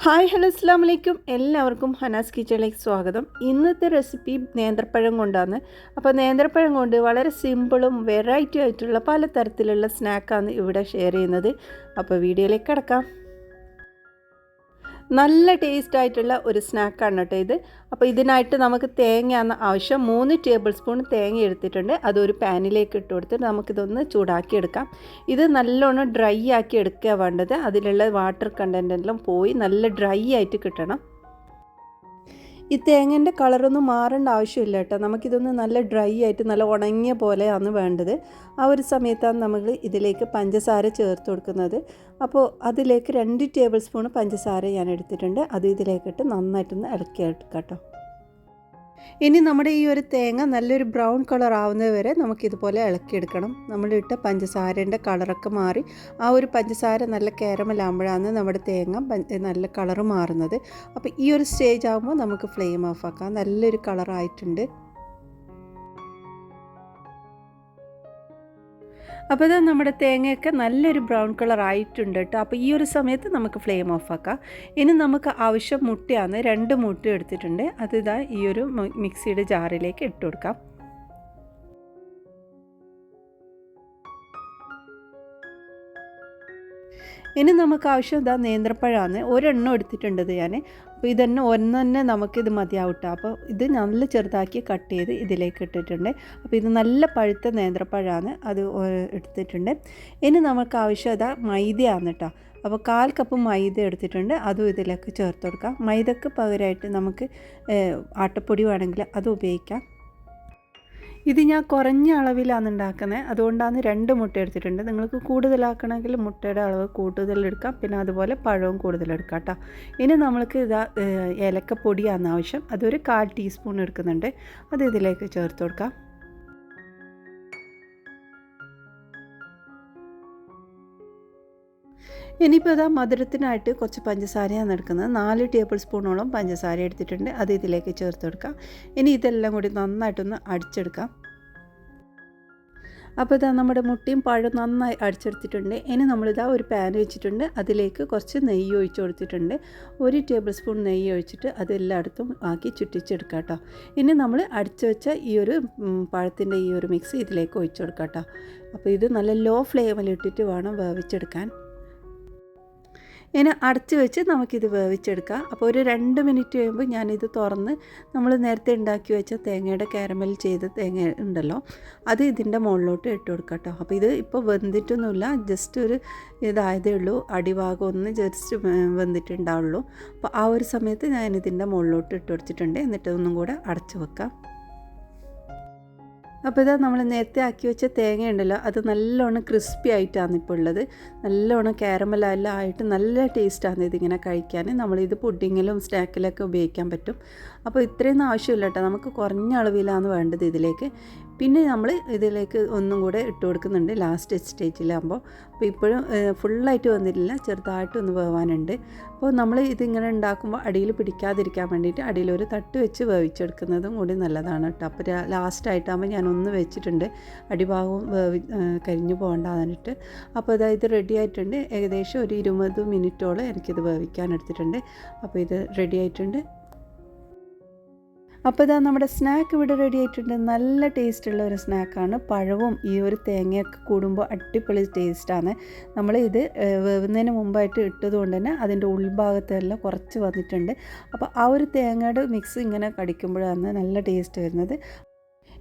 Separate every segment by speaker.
Speaker 1: Hi hello അസ്സാം വലൈക്കും. എല്ലാവർക്കും ഹനാസ് കിച്ചണിലേക്ക് സ്വാഗതം. ഇന്നത്തെ റെസിപ്പി നേന്ത്രപ്പഴം കൊണ്ടാണ്. അപ്പോൾ നേന്ത്രപ്പഴം കൊണ്ട് വളരെ സിമ്പിളും വെറൈറ്റി ആയിട്ടുള്ള പലതരത്തിലുള്ള സ്നാക്കാണ് ഇവിടെ ഷെയർ ചെയ്യുന്നത്. അപ്പോൾ വീഡിയോയിലേക്ക് കിടക്കാം. നല്ല ടേസ്റ്റ് ആയിട്ടുള്ള ഒരു സ്നാക്കാണ് കേട്ടോ ഇത്. അപ്പോൾ ഇതിനായിട്ട് നമുക്ക് തേങ്ങയാണ് ആവശ്യം. 3 ടേബിൾ സ്പൂൺ തേങ്ങ എടുത്തിട്ടുണ്ട്. അതൊരു പാനിലേക്ക് ഇട്ട് കൊടുത്തിട്ട് നമുക്കിതൊന്ന് ചൂടാക്കി എടുക്കാം. ഇത് നല്ലോണം ഡ്രൈ ആക്കി എടുക്കുക വേണ്ടത്. അതിലുള്ള വാട്ടർ കണ്ടൻ്റ് എല്ലാം പോയി നല്ല ഡ്രൈ ആയിട്ട് കിട്ടണം. ഈ തേങ്ങേൻ്റെ കളറൊന്നും മാറേണ്ട ആവശ്യമില്ല കേട്ടോ. നമുക്കിതൊന്ന് നല്ല ഡ്രൈ ആയിട്ട് നല്ല ഉണങ്ങിയ പോലെയാണ് വേണ്ടത്. ആ ഒരു സമയത്താണ് നമ്മൾ ഇതിലേക്ക് പഞ്ചസാര ചേർത്ത് കൊടുക്കുന്നത്. അപ്പോൾ അതിലേക്ക് 2 ടേബിൾ സ്പൂൺ പഞ്ചസാര ഞാൻ എടുത്തിട്ടുണ്ട്. അത് ഇതിലേക്കിട്ട് നന്നായിട്ടൊന്ന് ഇളക്കി എടുക്കാം കേട്ടോ. ഇനി നമ്മുടെ ഈ ഒരു തേങ്ങ നല്ലൊരു ബ്രൗൺ കളർ ആവുന്നത് വരെ നമുക്കിതുപോലെ ഇളക്കിയെടുക്കണം. നമ്മളിട്ട പഞ്ചസാരേൻ്റെ കളറൊക്കെ മാറി ആ ഒരു പഞ്ചസാര നല്ല കാരമലാകുമ്പോഴാണ് നമ്മുടെ തേങ്ങ നല്ല കളറ് മാറുന്നത്. അപ്പോൾ ഈ ഒരു സ്റ്റേജ് ആകുമ്പോൾ നമുക്ക് ഫ്ലെയിം ഓഫ് ആക്കാം. നല്ലൊരു കളറായിട്ടുണ്ട്. അപ്പോൾ ഇത് നമ്മുടെ തേങ്ങയൊക്കെ നല്ലൊരു ബ്രൗൺ കളർ ആയിട്ടുണ്ട് കേട്ടോ. അപ്പോൾ ഈ ഒരു സമയത്ത് നമുക്ക് ഫ്ലെയിം ഓഫ് ആക്കാം. ഇനി നമുക്ക് ആവശ്യം മുട്ടയാണ്. 2 മുട്ട എടുത്തിട്ടുണ്ട്. അത് ഇതാ ഈ ഒരു മിക്സിയുടെ ജാറിലേക്ക് ഇട്ട് കൊടുക്കാം. ഇനി നമുക്ക് ആവശ്യം ഇതാ നേന്ത്രപ്പഴമാണ്. ഒരെണ്ണം എടുത്തിട്ടുണ്ട് ഞാൻ. അപ്പോൾ ഇതന്നെ ഒന്നെ നമുക്കിത് മതിയാവട്ടെ. അപ്പോൾ ഇത് നല്ല ചെറുതാക്കി കട്ട് ചെയ്ത് ഇതിലേക്ക് ഇട്ടിട്ടുണ്ട്. അപ്പോൾ ഇത് നല്ല പഴുത്ത നേന്ത്രപ്പഴമാണ്. അത് എടുത്തിട്ടുണ്ട്. ഇനി നമുക്ക് ആവശ്യം ഇതാ മൈദയാണ് കേട്ടോ. അപ്പോൾ 1/4 കപ്പ് മൈദ എടുത്തിട്ടുണ്ട്. അതും ഇതിലേക്ക് ചേർത്ത് കൊടുക്കാം. മൈദക്ക് പകരമായിട്ട് നമുക്ക് ആട്ടപ്പൊടി വേണമെങ്കിൽ അത് ഉപയോഗിക്കാം. ഇത് ഞാൻ കുറഞ്ഞ അളവിലാണ് ഉണ്ടാക്കുന്നത്. അതുകൊണ്ടാണ് 2 മുട്ട എടുത്തിട്ടുണ്ട്. നിങ്ങൾക്ക് കൂടുതലാക്കണമെങ്കിൽ മുട്ടയുടെ അളവ് കൂടുതലെടുക്കാം. പിന്നെ അതുപോലെ പഴവും കൂടുതലെടുക്കാം കേട്ടോ. ഇനി നമ്മൾക്ക് ഇതാ ഏലക്കപ്പൊടിയാണ് ആവശ്യം. അതൊരു 1/4 ടീസ്പൂൺ എടുക്കുന്നുണ്ട്. അത് ഇതിലേക്ക് ചേർത്ത് കൊടുക്കാം. ഇനിയിപ്പോൾ ഇതാ മധുരത്തിനായിട്ട് കുറച്ച് പഞ്ചസാരയാണ് എടുക്കുന്നത്. 4 ടേബിൾ സ്പൂണോളം പഞ്ചസാര എടുത്തിട്ടുണ്ട്. അത് ഇതിലേക്ക് ചേർത്ത് കൊടുക്കാം. ഇനി ഇതെല്ലാം കൂടി നന്നായിട്ടൊന്ന് അടിച്ചെടുക്കാം. അപ്പോൾ ഇതാ നമ്മുടെ മുട്ടയും പഴം നന്നായി അടിച്ചെടുത്തിട്ടുണ്ട്. ഇനി നമ്മളിതാ ഒരു പാൻ വെച്ചിട്ടുണ്ട്. അതിലേക്ക് കുറച്ച് നെയ്യ് ഒഴിച്ച് കൊടുത്തിട്ടുണ്ട്. 1 ടേബിൾ സ്പൂൺ നെയ്യ് ഒഴിച്ചിട്ട് അതെല്ലായിടത്തും ആക്കി ചുറ്റിച്ചെടുക്കാം കേട്ടോ. ഇനി നമ്മൾ അടിച്ചു വെച്ച ഈ ഒരു പഴത്തിൻ്റെ ഈ ഒരു മിക്സ് ഇതിലേക്ക് ഒഴിച്ചു കൊടുക്കാം കേട്ടോ. അപ്പോൾ ഇത് നല്ല ലോ ഫ്ലെയിമിലിട്ടിട്ട് വേണം വേവിച്ചെടുക്കാൻ. ഇനി അടച്ച് വെച്ച് നമുക്കിത് വേവിച്ചെടുക്കാം. അപ്പോൾ ഒരു 2 മിനിറ്റ് കഴിയുമ്പോൾ ഞാനിത് തുറന്ന് നമ്മൾ നേരത്തെ ഉണ്ടാക്കി വെച്ച തേങ്ങയുടെ കാരമൽ ചെയ്ത തേങ്ങ ഉണ്ടല്ലോ, അത് ഇതിൻ്റെ മുകളിലോട്ട് ഇട്ട് കൊടുക്കാം കേട്ടോ. അപ്പോൾ ഇത് ഇപ്പോൾ വെന്തിട്ടൊന്നുമില്ല, ജസ്റ്റ് ഒരു ഇതായതേ ഉള്ളൂ. അടിഭാഗം ഒന്ന് ജസ്റ്റ് വെന്തിട്ടുണ്ടാവുള്ളൂ. അപ്പോൾ ആ ഒരു സമയത്ത് ഞാനിതിൻ്റെ മുകളിലോട്ട് ഇട്ട് കൊടുത്തിട്ടുണ്ട്. എന്നിട്ട് ഒന്നും കൂടെ അടച്ച് വെക്കാം. അപ്പോൾ ഇതാ നമ്മൾ നേരത്തെ ആക്കി വെച്ച തേങ്ങ ഉണ്ടല്ലോ, അത് നല്ലോണം ക്രിസ്പി ആയിട്ടാണ് ഇപ്പോൾ ഉള്ളത്. നല്ലോണം കാരമലെല്ലാം ആയിട്ട് നല്ല ടേസ്റ്റാണ് ഇതിങ്ങനെ കഴിക്കാൻ. നമ്മളിത് പുഡിങ്ങിലും സ്നാക്കിലൊക്കെ ഉപയോഗിക്കാൻ പറ്റും. അപ്പോൾ ഇത്രയൊന്നും ആവശ്യമില്ല കേട്ടോ. നമുക്ക് കുറഞ്ഞ അളവിലാണ് വേണ്ടത് ഇതിലേക്ക്. പിന്നെ നമ്മൾ ഇതിലേക്ക് ഒന്നും കൂടെ ഇട്ട് കൊടുക്കുന്നുണ്ട് ലാസ്റ്റ് സ്റ്റേജിലാകുമ്പോൾ. അപ്പോൾ ഇപ്പോഴും ഫുള്ളായിട്ട് വന്നിട്ടില്ല, ചെറുതായിട്ടൊന്ന് വേവാനുണ്ട്. അപ്പോൾ നമ്മൾ ഇതിങ്ങനെ ഉണ്ടാക്കുമ്പോൾ അടിയിൽ പിടിക്കാതിരിക്കാൻ വേണ്ടിയിട്ട് അടിയിലൊരു തട്ട് വെച്ച് വേവിച്ചെടുക്കുന്നതും കൂടി നല്ലതാണ് കേട്ടോ. അപ്പോൾ ലാസ്റ്റായിട്ടാകുമ്പോൾ ഞാനൊന്ന് വെച്ചിട്ടുണ്ട്, അടിഭാഗവും കരിഞ്ഞു പോകണ്ടാന്നിട്ട്. അപ്പോൾ അതായത് റെഡി ആയിട്ടുണ്ട്. ഏകദേശം ഒരു 20 മിനിറ്റോളം എനിക്കിത് വേവിക്കാൻ എടുത്തിട്ടുണ്ട്. അപ്പോൾ ഇത് റെഡി ആയിട്ടുണ്ട്. അപ്പോൾ ഇതാ നമ്മുടെ സ്നാക്ക് ഇവിടെ റെഡി ആയിട്ടുണ്ട്. നല്ല ടേസ്റ്റുള്ള ഒരു സ്നാക്കാണ്. പഴവും ഈ ഒരു തേങ്ങയൊക്കെ കൂടുമ്പോൾ അടിപൊളി ടേസ്റ്റാണ്. നമ്മൾ ഇത് വേവുന്നതിന് മുമ്പായിട്ട് ഇട്ടതുകൊണ്ട് തന്നെ അതിൻ്റെ ഉൾഭാഗത്തെല്ലാം കുറച്ച് വന്നിട്ടുണ്ട്. അപ്പോൾ ആ ഒരു തേങ്ങയുടെ മിക്സ് ഇങ്ങനെ കടിക്കുമ്പോഴാണ് നല്ല ടേസ്റ്റ് വരുന്നത്.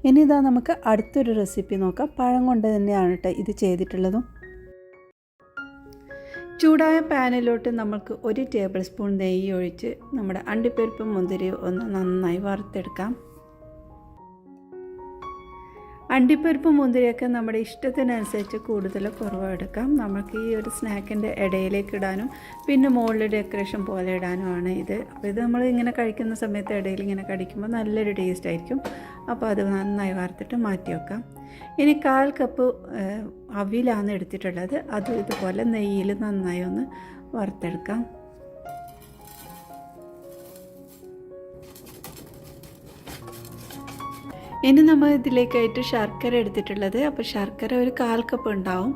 Speaker 1: ഇനി ഇതാ നമുക്ക് അടുത്തൊരു റെസിപ്പി നോക്കാം. പഴം കൊണ്ട് തന്നെയാണ് കേട്ടോ ഇത് ചെയ്തിട്ടുള്ളതും. ചൂടായ പാനിലോട്ട് നമുക്ക് 1 ടേബിൾ സ്പൂൺ നെയ്യ് ഒഴിച്ച് നമ്മുടെ അണ്ടിപ്പരിപ്പും മുന്തിരിയും ഒന്ന് നന്നായി വറുത്തെടുക്കാം. അണ്ടിപ്പരിപ്പും മുന്തിരിയൊക്കെ നമ്മുടെ ഇഷ്ടത്തിനനുസരിച്ച് കൂടുതൽ കുറവ് എടുക്കാം. നമുക്ക് ഈ ഒരു സ്നാക്കിൻ്റെ ഇടയിലേക്ക് ഇടാനും പിന്നെ മുകളിൽ ഡെക്കറേഷൻ പോലെ ഇടാനുമാണ് ഇത്. അപ്പോൾ ഇത് നമ്മൾ ഇങ്ങനെ കഴിക്കുന്ന സമയത്ത് ഇടയിൽ ഇങ്ങനെ കടിക്കുമ്പോൾ നല്ലൊരു ടേസ്റ്റ് ആയിരിക്കും. അപ്പോൾ അത് നന്നായി വറുത്തിട്ട് മാറ്റി വെക്കാം. ഇനി 1/4 കപ്പ് അവിലാണ് എടുത്തിട്ടുള്ളത്. അത് ഇതുപോലെ നെയ്യിൽ നന്നായി ഒന്ന് വറുത്തെടുക്കാം. ഇനി നമ്മൾ ഇതിലേക്കായിട്ട് ശർക്കര എടുത്തിട്ടുള്ളത്. അപ്പോൾ ശർക്കര ഒരു 1/4 കപ്പ് ഉണ്ടാവും.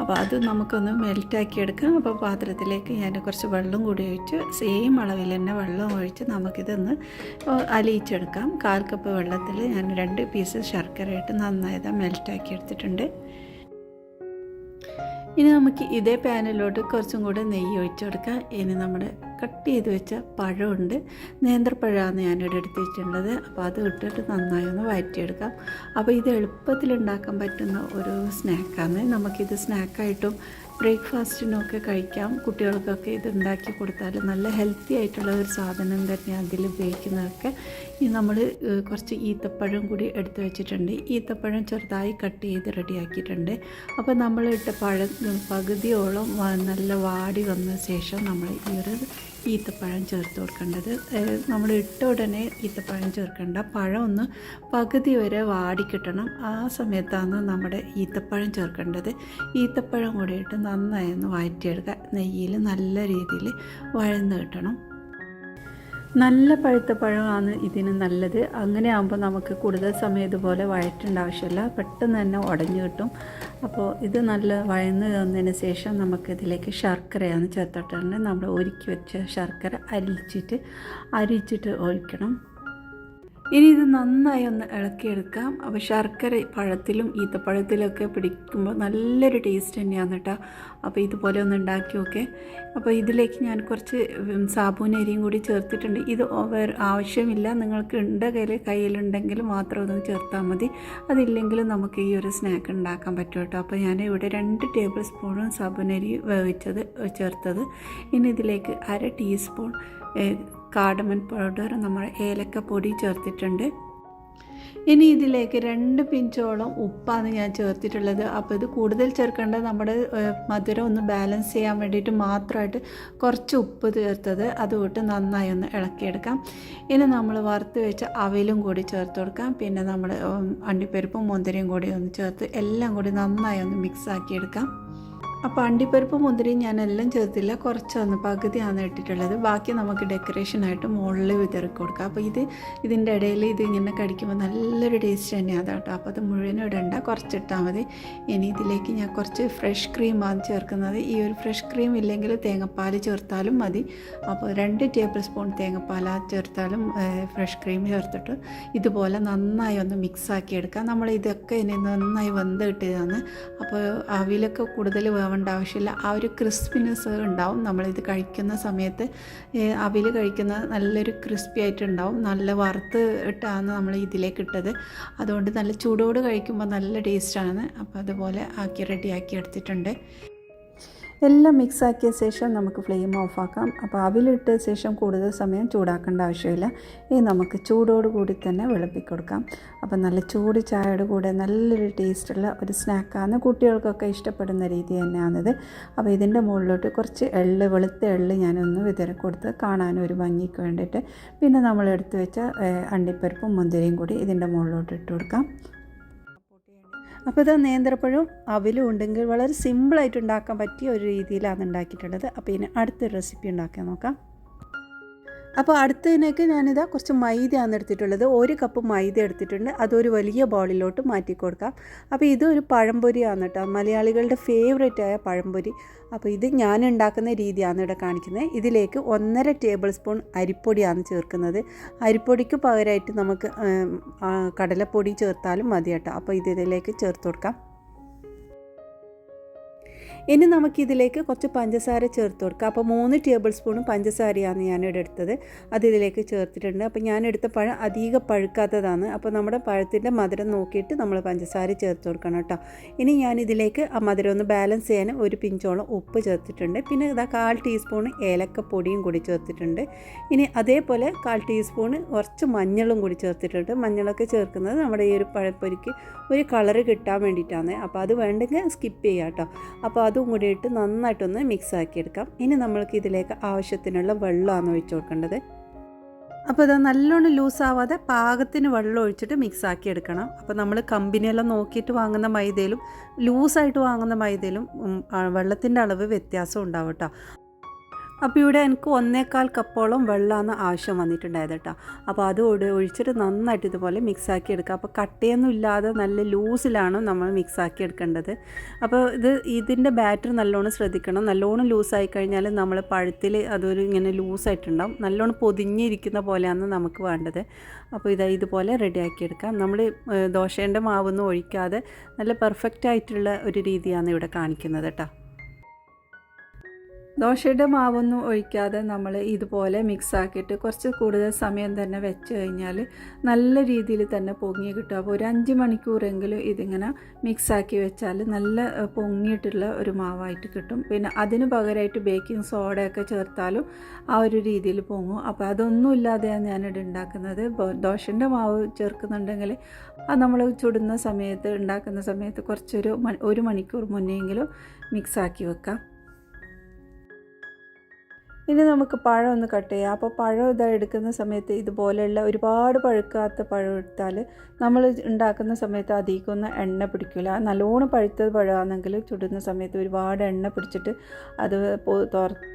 Speaker 1: അപ്പോൾ അത് നമുക്കൊന്ന് മെൽറ്റാക്കി എടുക്കാം. അപ്പോൾ പാത്രത്തിലേക്ക് ഞാൻ കുറച്ച് വെള്ളം കൂടി ഒഴിച്ച് സെയിം അളവിൽ തന്നെ വെള്ളം ഒഴിച്ച് നമുക്കിതൊന്ന് അലിയിച്ചെടുക്കാം. 1/4 കപ്പ് വെള്ളത്തിൽ ഞാൻ 2 പീസ് ശർക്കര ഇട്ട് നന്നായി മെൽറ്റാക്കി എടുത്തിട്ടുണ്ട്. ഇനി നമുക്ക് ഇതേ പാനിലോട്ട് കുറച്ചും കൂടെ നെയ്യ് ഒഴിച്ച് കൊടുക്കാം. ഇനി നമ്മൾ കട്ട് ചെയ്ത് വെച്ച പഴമുണ്ട്, നേന്ത്രപ്പഴമാണ് ഞാനിവിടെ എടുത്ത് വെച്ചിട്ടുള്ളത്. അപ്പോൾ അത് ഇട്ടിട്ട് നന്നായി ഒന്ന് വഴറ്റിയെടുക്കാം. അപ്പോൾ ഇത് എളുപ്പത്തിൽ ഉണ്ടാക്കാൻ പറ്റുന്ന ഒരു സ്നാക്കാണ്. നമുക്കിത് സ്നാക്കായിട്ടും ബ്രേക്ക്ഫാസ്റ്റിനൊക്കെ കഴിക്കാം. കുട്ടികൾക്കൊക്കെ ഇത് ഉണ്ടാക്കി കൊടുത്താൽ നല്ല ഹെൽത്തി ആയിട്ടുള്ള ഒരു സാധനം തന്നെയാണ് അതിൽ ഉപയോഗിക്കുന്നതൊക്കെ. ഈ നമ്മൾ കുറച്ച് ഈത്തപ്പഴം കൂടി എടുത്ത് വെച്ചിട്ടുണ്ട്. ഈത്തപ്പഴം ചെറുതായി കട്ട് ചെയ്ത് റെഡിയാക്കിയിട്ടുണ്ട്. അപ്പോൾ നമ്മൾ ഇട്ട പഴം പകുതിയോളം നല്ല വാടി വന്ന ശേഷം നമ്മൾ ഈ ഒരു ഈത്തപ്പഴം ചേർത്ത് കൊടുക്കേണ്ടത്. നമ്മൾ ഇട്ട ഉടനെ ഈത്തപ്പഴം ചേർക്കേണ്ട, പഴം ഒന്ന് പകുതി വരെ വാടി കിട്ടണം. ആ സമയത്താണ് നമ്മുടെ ഈത്തപ്പഴം ചേർക്കേണ്ടത്. ഈത്തപ്പഴം കൂടി ഇട്ട് നന്നായി ഒന്ന് വഴറ്റിയെടുക്കുക. നെയ്യിൽ നല്ല രീതിയിൽ വഴന്ന് കിട്ടണം. നല്ല പഴുത്ത പഴമാണ് ഇതിന് നല്ലത്. അങ്ങനെ ആകുമ്പോൾ നമുക്ക് കൂടുതൽ സമയം ഇതുപോലെ വഴറ്റേണ്ട ആവശ്യമില്ല, പെട്ടെന്ന് തന്നെ ഉടഞ്ഞു കിട്ടും. അപ്പോൾ ഇത് നല്ല വഴന്ന് വന്നതിന് ശേഷം നമുക്കിതിലേക്ക് ശർക്കരയാണ് ചേർത്തിട്ടുണ്ട്. നമ്മൾ ഒരുക്കി വെച്ച ശർക്കര അരിച്ചിട്ട് ഒഴിക്കണം. ഇനി ഇത് നന്നായി ഒന്ന് ഇളക്കിയെടുക്കാം. അപ്പോൾ ശർക്കര പഴത്തിലും ഈത്തപ്പഴത്തിലൊക്കെ പിടിക്കുമ്പോൾ നല്ലൊരു ടേസ്റ്റ് തന്നെയാണ് കേട്ടോ. അപ്പോൾ ഇതുപോലെ ഒന്ന് ഉണ്ടാക്കി നോക്കെ. അപ്പോൾ ഇതിലേക്ക് ഞാൻ കുറച്ച് സാബൂനരിയും കൂടി ചേർത്തിട്ടുണ്ട്. ഇത് ആവശ്യമില്ല, നിങ്ങൾക്ക് കയ്യിലുണ്ടെങ്കിൽ മാത്രം ഒന്ന് ചേർത്താൽ മതി. അതില്ലെങ്കിലും നമുക്ക് ഈ ഒരു സ്നാക്ക് ഉണ്ടാക്കാൻ പറ്റും കേട്ടോ. അപ്പോൾ ഞാൻ ഇവിടെ 2 ടേബിൾ സ്പൂൺ സാബൂനരി വേവിച്ചത് ചേർത്തത്. ഇനി ഇതിലേക്ക് 1/2 ടീസ്പൂൺ കാർഡമൻ പൗഡർ, നമ്മൾ ഏലക്കപ്പൊടി ചേർത്തിട്ടുണ്ട്. ഇനി ഇതിലേക്ക് 2 പിഞ്ചോളം ഉപ്പാണ് ഞാൻ ചേർത്തിട്ടുള്ളത്. അപ്പോൾ ഇത് കൂടുതൽ ചേർക്കേണ്ടത് നമ്മുടെ മധുരം ഒന്ന് ബാലൻസ് ചെയ്യാൻ വേണ്ടിയിട്ട് മാത്രമായിട്ട് കുറച്ച് ഉപ്പ് ചേർത്തത്. അതുകൊണ്ട് നന്നായി ഒന്ന് ഇളക്കിയെടുക്കാം. ഇനി നമ്മൾ വറുത്ത് വെച്ച അവിലും കൂടി ചേർത്ത് കൊടുക്കാം. പിന്നെ നമ്മൾ അണ്ടിപ്പരിപ്പും മുന്തിരിയും കൂടി ഒന്ന് ചേർത്ത് എല്ലാം കൂടി നന്നായി ഒന്ന് മിക്സ് ആക്കിയെടുക്കാം. അപ്പോൾ അണ്ടിപ്പരിപ്പ് മുന്തിരി ഞാനെല്ലാം ചേർത്തില്ല, കുറച്ചൊന്ന് പകുതിയാണ് ഇട്ടിട്ടുള്ളത്. ബാക്കി നമുക്ക് ഡെക്കറേഷനായിട്ട് മുകളിൽ വിതറി കൊടുക്കാം. അപ്പോൾ ഇതിൻ്റെ ഇടയിൽ ഇത് ഇങ്ങനെ കടിക്കുമ്പോൾ നല്ലൊരു ടേസ്റ്റ് തന്നെയാണ് കേട്ടോ. അപ്പോൾ അത് മുഴുവനും ഇടണ്ട, കുറച്ചിട്ടാൽ മതി. ഇനി ഇതിലേക്ക് ഞാൻ കുറച്ച് ഫ്രഷ് ക്രീമാണ് ചേർക്കുന്നത്. ഈ ഒരു ഫ്രഷ് ക്രീം ഇല്ലെങ്കിൽ തേങ്ങാപ്പാൽ ചേർത്താലും മതി. അപ്പോൾ 2 ടേബിൾ സ്പൂൺ തേങ്ങാപ്പാൽ ചേർത്താലും ഫ്രഷ് ക്രീം ചേർത്തിട്ട് ഇതുപോലെ നന്നായി ഒന്ന് മിക്സാക്കി എടുക്കാം. നമ്മൾ ഇതൊക്കെ ഇനി നന്നായി വെന്ത് കിട്ടിയതാണ്. അപ്പോൾ അവിലൊക്കെ കൂടുതൽ വേവേണ്ട ആവശ്യമില്ല, ആ ഒരു ക്രിസ്പിനെസ് ഉണ്ടാവും. നമ്മളിത് കഴിക്കുന്ന സമയത്ത് അവിൽ കഴിക്കുന്ന നല്ലൊരു ക്രിസ്പി ആയിട്ടുണ്ടാവും. നല്ല വറുത്ത് ഇട്ടാണ് നമ്മൾ ഇതിലേക്ക് ഇട്ടത്. അതുകൊണ്ട് നല്ല ചൂടോട് കഴിക്കുമ്പോൾ നല്ല ടേസ്റ്റാണ്. അപ്പോൾ അതുപോലെ റെഡിയാക്കി എടുത്തിട്ടുണ്ട്. എല്ലാം മിക്സാക്കിയ ശേഷം നമുക്ക് ഫ്ലെയിം ഓഫാക്കാം. അപ്പോൾ അവിലിട്ട ശേഷം കൂടുതൽ സമയം ചൂടാക്കേണ്ട ആവശ്യമില്ല. ഇനി നമുക്ക് ചൂടോടുകൂടി തന്നെ വിളമ്പിക്കൊടുക്കാം. അപ്പോൾ നല്ല ചൂട് ചായയുടെ കൂടെ നല്ലൊരു ടേസ്റ്റുള്ള ഒരു സ്നാക്കാണ്. കുട്ടികൾക്കൊക്കെ ഇഷ്ടപ്പെടുന്ന രീതി തന്നെയാണിത്. അപ്പോൾ ഇതിൻ്റെ മുകളിലോട്ട് കുറച്ച് വെളുത്ത എള്ള് ഞാനൊന്ന് വിതറി കൊടുത്ത് കാണാനും ഒരു ഭംഗിക്ക് വേണ്ടിയിട്ട്. പിന്നെ നമ്മൾ എടുത്ത് വെച്ച അണ്ടിപ്പരിപ്പും മുന്തിരിയും കൂടി ഇതിൻ്റെ മുകളിലോട്ട് ഇട്ട് കൊടുക്കാം. അപ്പോൾ ഇത് നേന്ത്രപ്പഴവും അവിലും ഉണ്ടെങ്കിൽ വളരെ സിമ്പിളായിട്ട് ഉണ്ടാക്കാൻ പറ്റിയ ഒരു രീതിയിലാണ് ഉണ്ടാക്കിയിട്ടുള്ളത്. അപ്പോൾ ഇനി അടുത്തൊരു റെസിപ്പി ഉണ്ടാക്കാൻ നോക്കാം. അപ്പോൾ അടുത്തതിനേക്ക് ഞാനിതാ കുറച്ച് മൈദയാണ് എടുത്തിട്ടുള്ളത്. 1 കപ്പ് മൈദ എടുത്തിട്ടുണ്ട്. അതൊരു വലിയ ബൗളിലോട്ട് മാറ്റി കൊടുക്കാം. അപ്പോൾ ഇതൊരു പഴംപൊരിയാണ് കേട്ടോ, മലയാളികളുടെ ഫേവറേറ്റായ പഴംപൊരി. അപ്പോൾ ഇത് ഞാൻ ഉണ്ടാക്കുന്ന രീതിയാണ് ഇവിടെ കാണിക്കുന്നത്. ഇതിലേക്ക് 1.5 ടേബിൾ സ്പൂൺ അരിപ്പൊടിയാണ് ചേർക്കുന്നത്. അരിപ്പൊടിക്ക് പകരമായിട്ട് നമുക്ക് കടലപ്പൊടി ചേർത്താലും മതി കേട്ടോ. അപ്പോൾ ഇതിലേക്ക് ചേർത്ത് കൊടുക്കാം. ഇനി നമുക്കിതിലേക്ക് കുറച്ച് പഞ്ചസാര ചേർത്ത് കൊടുക്കാം. അപ്പോൾ 3 ടേബിൾ സ്പൂൺ പഞ്ചസാരയാണ് ഞാനിവിടെ എടുത്തത്. അത് ഇതിലേക്ക് ചേർത്തിട്ടുണ്ട്. അപ്പോൾ ഞാനെടുത്ത പഴം അധികം പഴുക്കാത്തതാണ്. അപ്പോൾ നമ്മുടെ പഴത്തിൻ്റെ മധുരം നോക്കിയിട്ട് നമ്മൾ പഞ്ചസാര ചേർത്ത് കൊടുക്കണം കേട്ടോ. ഇനി ഞാനിതിലേക്ക് ആ മധുരം ഒന്ന് ബാലൻസ് ചെയ്യാൻ 1 പിഞ്ചോളം ഉപ്പ് ചേർത്തിട്ടുണ്ട്. പിന്നെ ഇതാ 1/4 ടീസ്പൂൺ ഏലക്കപ്പൊടിയും കൂടി ചേർത്തിട്ടുണ്ട്. ഇനി അതേപോലെ 1/4 ടീസ്പൂൺ കുറച്ച് മഞ്ഞളും കൂടി ചേർത്തിട്ടുണ്ട്. മഞ്ഞളൊക്കെ ചേർക്കുന്നത് നമ്മുടെ ഈ ഒരു പഴപ്പൊരിക്ക് ഒരു കളറ് കിട്ടാൻ വേണ്ടിയിട്ടാണ്. അപ്പോൾ അത് വേണ്ടെങ്കിൽ സ്കിപ്പ് ചെയ്യാം കേട്ടോ. അപ്പോൾ അതും കൂടി ഇട്ട് നന്നായിട്ടൊന്ന് മിക്സ് ആക്കിയെടുക്കാം. ഇനി നമ്മൾക്ക് ഇതിലേക്ക് ആവശ്യത്തിനുള്ള വെള്ളമാണ് ഒഴിച്ചു കൊടുക്കേണ്ടത്. അപ്പോൾ ഇത് നല്ലോണം ലൂസാവാതെ പാകത്തിന് വെള്ളം ഒഴിച്ചിട്ട് മിക്സ് ആക്കി എടുക്കണം. അപ്പോൾ നമ്മൾ കമ്പനിയെല്ലാം നോക്കിയിട്ട് വാങ്ങുന്ന അപ്പോൾ ഇവിടെ എനിക്ക് 1.25 കപ്പോളം വെള്ളമാണ് ആവശ്യം വന്നിട്ടുണ്ടായത് കേട്ടോ. അപ്പോൾ അത് ഒഴിച്ചിട്ട് നന്നായിട്ട് ഇതുപോലെ മിക്സാക്കി എടുക്കുക. അപ്പോൾ കട്ടയൊന്നും ഇല്ലാതെ നല്ല ലൂസിലാണ് നമ്മൾ മിക്സാക്കി എടുക്കേണ്ടത്. അപ്പോൾ ഇതിൻ്റെ ബാറ്റർ നല്ലോണം ശ്രദ്ധിക്കണം. നല്ലോണം ലൂസായി കഴിഞ്ഞാൽ നമ്മൾ പഴത്തിൽ അതൊരു ഇങ്ങനെ ലൂസായിട്ടുണ്ടാവും. നല്ലോണം പൊതിഞ്ഞിരിക്കുന്ന പോലെയാണ് നമുക്ക് വേണ്ടത്. അപ്പോൾ ഇതുപോലെ റെഡിയാക്കി എടുക്കാം. നമ്മൾ ദോശേൻ്റെ മാവൊന്നും ഒഴിക്കാതെ നല്ല പെർഫെക്റ്റ് ആയിട്ടുള്ള ഒരു രീതിയാണ് ഇവിടെ കാണിക്കുന്നത് കേട്ടോ. ദോശയുടെ മാവൊന്നും ഒഴിക്കാതെ നമ്മൾ ഇതുപോലെ മിക്സാക്കിയിട്ട് കുറച്ച് കൂടുതൽ സമയം തന്നെ വെച്ച് കഴിഞ്ഞാൽ നല്ല രീതിയിൽ തന്നെ പൊങ്ങി കിട്ടും. അപ്പോൾ ഒരു 5 മണിക്കൂറെങ്കിലും ഇതിങ്ങനെ മിക്സാക്കി വെച്ചാൽ നല്ല പൊങ്ങിയിട്ടുള്ള ഒരു മാവായിട്ട് കിട്ടും. പിന്നെ അതിന് പകരമായിട്ട് ബേക്കിംഗ് സോഡയൊക്കെ ചേർത്താലും ആ ഒരു രീതിയിൽ പൊങ്ങും. അപ്പോൾ അതൊന്നും ഇല്ലാതെയാണ് ഞാനിവിടെ ഉണ്ടാക്കുന്നത്. ദോശൻ്റെ മാവ് ചേർക്കുന്നുണ്ടെങ്കിൽ അത് നമ്മൾ ചുടുന്ന സമയത്ത് ഉണ്ടാക്കുന്ന സമയത്ത് ഒരു മണിക്കൂർ മുന്നെയെങ്കിലും മിക്സാക്കി വെക്കാം. ഇനി നമുക്ക് പഴം ഒന്ന് കട്ട് ചെയ്യാം. അപ്പോൾ പഴം എടുക്കുന്ന സമയത്ത് ഇതുപോലെയുള്ള ഒരുപാട് പഴുക്കാത്ത പഴം എടുത്താൽ നമ്മൾ ഉണ്ടാക്കുന്ന സമയത്ത് അധികമൊന്നും എണ്ണ പിടിക്കില്ല. നല്ലോണം പഴുത്തത് പഴമാണെങ്കിൽ ചുടുന്ന സമയത്ത് ഒരുപാട് എണ്ണ പിടിച്ചിട്ട് അത്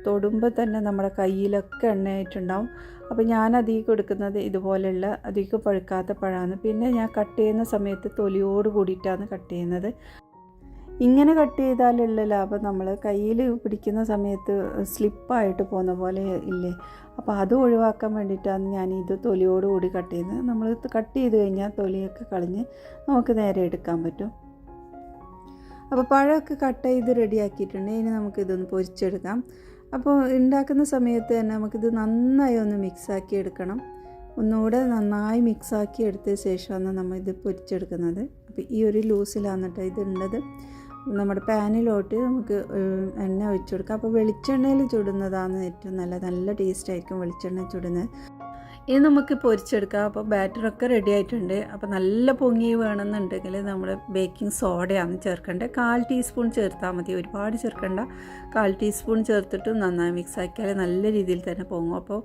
Speaker 1: തൊടുമ്പോൾ തന്നെ നമ്മുടെ കയ്യിലൊക്കെ എണ്ണയായിട്ടുണ്ടാവും. അപ്പോൾ ഞാൻ അധികം എടുക്കുന്നത് ഇതുപോലെയുള്ള അധികം പഴുക്കാത്ത പഴമാണ്. പിന്നെ ഞാൻ കട്ട് ചെയ്യുന്ന സമയത്ത് തൊലിയോട് കൂടിയിട്ടാണ് കട്ട് ചെയ്യുന്നത്. ഇങ്ങനെ കട്ട് ചെയ്താലുള്ള ലാഭം നമ്മൾ കയ്യിൽ പിടിക്കുന്ന സമയത്ത് സ്ലിപ്പായിട്ട് പോകുന്ന പോലെ ഇല്ലേ. അപ്പോൾ അത് ഒഴിവാക്കാൻ വേണ്ടിയിട്ടാണ് ഞാൻ ഇത് തൊലിയോട് കൂടി കട്ട് ചെയ്യുന്നത്. നമ്മൾ കട്ട് ചെയ്ത് കഴിഞ്ഞാൽ തൊലിയൊക്കെ കളഞ്ഞ് നമുക്ക് നേരെ എടുക്കാൻ പറ്റും. അപ്പോൾ പഴമൊക്കെ കട്ട് ചെയ്ത് റെഡിയാക്കിയിട്ടുണ്ട്. ഇനി നമുക്കിതൊന്ന് പൊരിച്ചെടുക്കാം. അപ്പോൾ ഉണ്ടാക്കുന്ന സമയത്ത് തന്നെ നമുക്കിത് നന്നായി ഒന്ന് മിക്സാക്കി എടുക്കണം. ഒന്നുകൂടെ നന്നായി മിക്സാക്കി എടുത്ത ശേഷമാണ് നമ്മൾ ഇത് പൊരിച്ചെടുക്കുന്നത്. അപ്പോൾ ഈ ഒരു ലൂസിലാണ് കേട്ടോ ഇതുള്ളത്. നമ്മുടെ പാനിലോട്ട് നമുക്ക് എണ്ണ ഒഴിച്ചു കൊടുക്കാം. അപ്പോൾ വെളിച്ചെണ്ണയിൽ ചുടുന്നതാണ് ഏറ്റവും നല്ല ടേസ്റ്റ് ആയിരിക്കും വെളിച്ചെണ്ണ ചുടുന്നത്. ഇനി നമുക്ക് പൊരിച്ചെടുക്കാം. അപ്പോൾ ബാറ്ററൊക്കെ റെഡി ആയിട്ടുണ്ട്. അപ്പോൾ നല്ല പൊങ്ങി വേണമെന്നുണ്ടെങ്കിൽ നമ്മൾ ബേക്കിംഗ് സോഡയാണ് ചേർക്കേണ്ടത്. 1/4 ടീസ്പൂൺ ചേർത്താൽ മതി, ഒരുപാട് ചേർക്കേണ്ട. 1/4 ടീസ്പൂൺ ചേർത്തിട്ട് നന്നായി മിക്സ് ആക്കിയാൽ നല്ല രീതിയിൽ തന്നെ പൊങ്ങും. അപ്പോൾ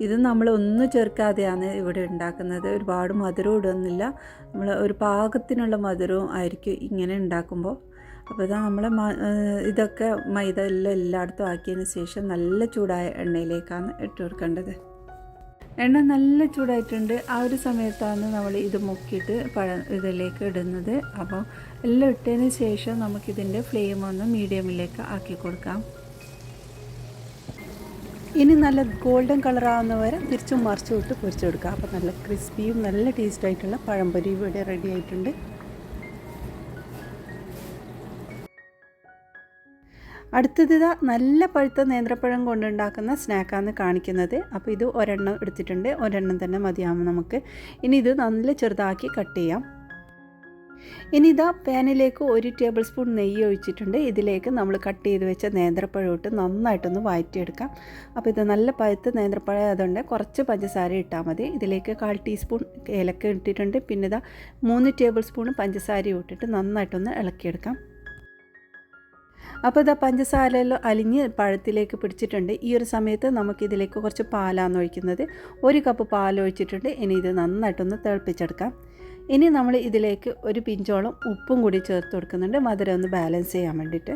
Speaker 1: ഇത് നമ്മൾ ഒന്നും ചേർക്കാതെയാണ് ഇവിടെ ഉണ്ടാക്കുന്നത്. ഒരുപാട് മധുരം ഇടുന്നില്ല. നമ്മൾ ഒരു പാകത്തിനുള്ള മധുരവും ആയിരിക്കും ഇങ്ങനെ ഉണ്ടാക്കുമ്പോൾ. അപ്പോൾ ഇതാ നമ്മൾ ഇതൊക്കെ മൈദ എല്ലായിടത്തും ആക്കിയതിന് ശേഷം നല്ല ചൂടായ എണ്ണയിലേക്കാണ് ഇട്ട് കൊടുക്കേണ്ടത്. എണ്ണ നല്ല ചൂടായിട്ടുണ്ട്. ആ ഒരു സമയത്താണ് നമ്മൾ ഇത് മുക്കിയിട്ട് ഇതിലേക്ക് ഇടുന്നത്. അപ്പോൾ എല്ലാം ഇട്ടതിന് ശേഷം നമുക്കിതിൻ്റെ ഫ്ലെയിം ഒന്ന് മീഡിയമിലേക്ക് ആക്കി കൊടുക്കാം. ഇനി നല്ല ഗോൾഡൻ കളറാവുന്ന വരെ തിരിച്ചും മറിച്ചും ഇട്ട് പൊരിച്ചെടുക്കാം. അപ്പോൾ നല്ല ക്രിസ്പിയും നല്ല ടേസ്റ്റായിട്ടുള്ള പഴംപൊരി ഇവിടെ റെഡി ആയിട്ടുണ്ട്. അടുത്തത് നല്ല പഴുത്ത നേന്ത്രപ്പഴം കൊണ്ടുണ്ടാക്കുന്ന സ്നാക്കാണ് കാണിക്കുന്നത്. അപ്പോൾ ഇത് ഒരെണ്ണം എടുത്തിട്ടുണ്ട്. ഒരെണ്ണം തന്നെ മതിയാവും നമുക്ക്. ഇനി ഇത് നല്ല ചെറുതാക്കി കട്ട് ചെയ്യാം. ഇനി ഇതാ പാനിലേക്ക് 1 ടേബിൾ സ്പൂൺ നെയ്യ് ഒഴിച്ചിട്ടുണ്ട്. ഇതിലേക്ക് നമ്മൾ കട്ട് ചെയ്ത് വെച്ച നേന്ത്രപ്പഴം ഇട്ട് നന്നായിട്ടൊന്ന് വഴറ്റിയെടുക്കാം. അപ്പോൾ ഇത് നല്ല പഴുത്ത നേന്ത്രപ്പഴം ആയതുകൊണ്ട് കുറച്ച് പഞ്ചസാര ഇട്ടാൽ മതി. ഇതിലേക്ക് 1/4 ടീസ്പൂൺ ഏലക്ക ഇട്ടിട്ടുണ്ട്. പിന്നെ ഇതാ 3 ടേബിൾ സ്പൂൺ പഞ്ചസാരയും ഇട്ടിട്ട് നന്നായിട്ടൊന്ന് ഇളക്കിയെടുക്കാം. അപ്പോൾ ഇതാ പഞ്ചസാരയെല്ലാം അലിഞ്ഞ് പഴത്തിലേക്ക് പിടിച്ചിട്ടുണ്ട്. ഈ ഒരു സമയത്ത് നമുക്കിതിലേക്ക് കുറച്ച് പാലാണ് ഒഴിക്കുന്നത്. 1 കപ്പ് പാൽ ഒഴിച്ചിട്ടുണ്ട്. ഇനി ഇത് നന്നായിട്ടൊന്ന് തിളപ്പിച്ചെടുക്കാം. ഇനി നമ്മൾ ഇതിലേക്ക് ഒരു പിഞ്ചോളം ഉപ്പും കൂടി ചേർത്ത് കൊടുക്കുന്നുണ്ട്, മധുരം ഒന്ന് ബാലൻസ് ചെയ്യാൻ വേണ്ടിയിട്ട്.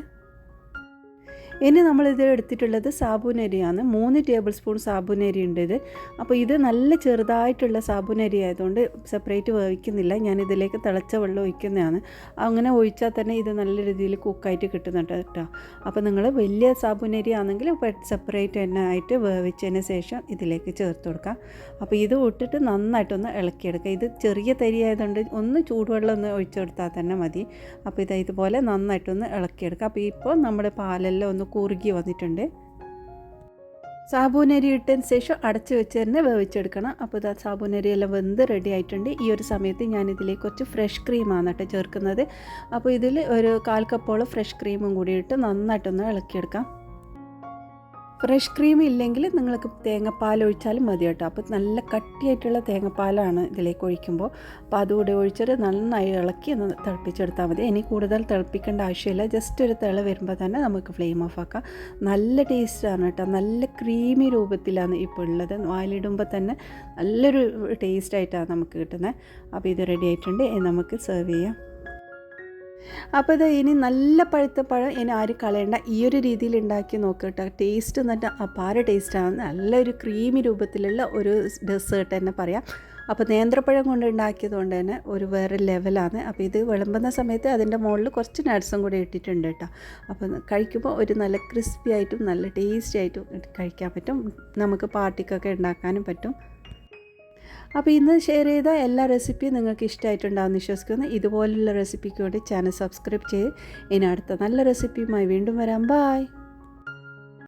Speaker 1: ഇനി നമ്മളിത് എടുത്തിട്ടുള്ളത് സാബുനരിയാണ്. 3 ടേബിൾ സ്പൂൺ സാബുനരി ഉണ്ട് ഇത്. അപ്പോൾ ഇത് നല്ല ചെറുതായിട്ടുള്ള സാബുനരി ആയതുകൊണ്ട് സെപ്പറേറ്റ് വേവിക്കുന്നില്ല. ഞാനിതിലേക്ക് തിളച്ച വെള്ളം ഒഴിക്കുന്നതാണ്. അങ്ങനെ ഒഴിച്ചാൽ തന്നെ ഇത് നല്ല രീതിയിൽ കുക്കായിട്ട് കിട്ടുന്നുണ്ട് കേട്ടോ. അപ്പോൾ നിങ്ങൾ വലിയ സാബുനരി ആണെങ്കിൽ സെപ്പറേറ്റ് തന്നെ ആയിട്ട് വേവിച്ചതിന് ശേഷം ഇതിലേക്ക് ചേർത്ത് കൊടുക്കാം. അപ്പോൾ ഇത് ഇട്ടിട്ട് നന്നായിട്ടൊന്ന് ഇളക്കിയെടുക്കുക. ഇത് ചെറിയ തരി ആയതുകൊണ്ട് ഒന്ന് ചൂടുവെള്ളം ഒന്ന് ഒഴിച്ചു കൊടുത്താൽ തന്നെ മതി. അപ്പോൾ ഇതുപോലെ നന്നായിട്ടൊന്ന് ഇളക്കിയെടുക്കുക. അപ്പോൾ ഇപ്പോൾ നമ്മുടെ പാലെല്ലാം ഒന്ന് കുറുകി വന്നിട്ടുണ്ട്. സാബുനരി ഇട്ടതിന് ശേഷം അടച്ച് വെച്ച് തന്നെ വേവിച്ചെടുക്കണം. അപ്പോൾ ഇതാ സാബുനരി എല്ലാം വെന്ത് റെഡി ആയിട്ടുണ്ട്. ഈ ഒരു സമയത്ത് ഞാനിതിലേക്ക് കുറച്ച് ഫ്രഷ് ക്രീമാണ് കേട്ടോ ചേർക്കുന്നത്. അപ്പോൾ ഇതിൽ ഒരു 1/4 കപ്പോളം ഫ്രഷ് ക്രീമും കൂടി ഇട്ട് നന്നായിട്ടൊന്ന് ഇളക്കിയെടുക്കാം. ഫ്രഷ് ക്രീം ഇല്ലെങ്കിൽ നിങ്ങൾക്ക് തേങ്ങാപ്പാൽ ഒഴിച്ചാലും മതി കേട്ടോ. അപ്പോൾ നല്ല കട്ടിയായിട്ടുള്ള തേങ്ങാപ്പാലാണ് ഇതിലേക്ക് ഒഴിക്കുമ്പോൾ. അപ്പോൾ അതുകൂടി ഒഴിച്ചിട്ട് നന്നായി ഇളക്കി ഒന്ന് തിളപ്പിച്ചെടുത്താൽ മതി. ഇനി കൂടുതൽ തിളപ്പിക്കേണ്ട ആവശ്യമില്ല. ജസ്റ്റ് ഒരു തിള വരുമ്പോൾ തന്നെ നമുക്ക് ഫ്ലെയിം ഓഫ് ആക്കാം. നല്ല ടേസ്റ്റാണ് കേട്ടോ. നല്ല ക്രീമി രൂപത്തിലാണ് ഇപ്പോൾ ഉള്ളത്. വായിലിടുമ്പോൾ തന്നെ നല്ലൊരു ടേസ്റ്റായിട്ടാണ് നമുക്ക് കിട്ടുന്നത്. അപ്പോൾ ഇത് റെഡി ആയിട്ടുണ്ട്. നമുക്ക് സെർവ് ചെയ്യാം. അപ്പോൾ ഇത് ഇനി നല്ല പഴുത്ത പഴം ഇനി ആരും കളയണ്ട, ഈ ഒരു രീതിയിൽ ഉണ്ടാക്കി നോക്കുക കേട്ടോ. ടേസ്റ്റ് തന്നെ അപാര ടേസ്റ്റാണ്. നല്ലൊരു ക്രീമി രൂപത്തിലുള്ള ഒരു ഡെസേർട്ട് തന്നെ പറയാം. അപ്പോൾ നേന്ത്രപ്പഴം കൊണ്ട് ഉണ്ടാക്കിയത് കൊണ്ട് തന്നെ ഒരു വേറെ ലെവലാണ്. അപ്പോൾ ഇത് വിളമ്പുന്ന സമയത്ത് അതിൻ്റെ മുകളിൽ കുറച്ച് നട്ട്സും കൂടി ഇട്ടിട്ടുണ്ട് കേട്ടോ. അപ്പോൾ കഴിക്കുമ്പോൾ ഒരു നല്ല ക്രിസ്പി ആയിട്ടും നല്ല ടേസ്റ്റി ആയിട്ടും കഴിക്കാൻ പറ്റും. നമുക്ക് പാർട്ടിക്കൊക്കെ ഉണ്ടാക്കാനും പറ്റും. അപ്പോൾ ഇന്ന് ഷെയർ ചെയ്ത എല്ലാ റെസിപ്പിയും നിങ്ങൾക്ക് ഇഷ്ടമായിട്ടുണ്ടാകുമെന്ന് വിശ്വസിക്കുന്നു. ഇതുപോലുള്ള റെസിപ്പിക്ക് വേണ്ടി ചാനൽ സബ്സ്ക്രൈബ് ചെയ്ത് ഇനി അടുത്ത നല്ല റെസിപ്പിയുമായി വീണ്ടും വരാം. ബായ്.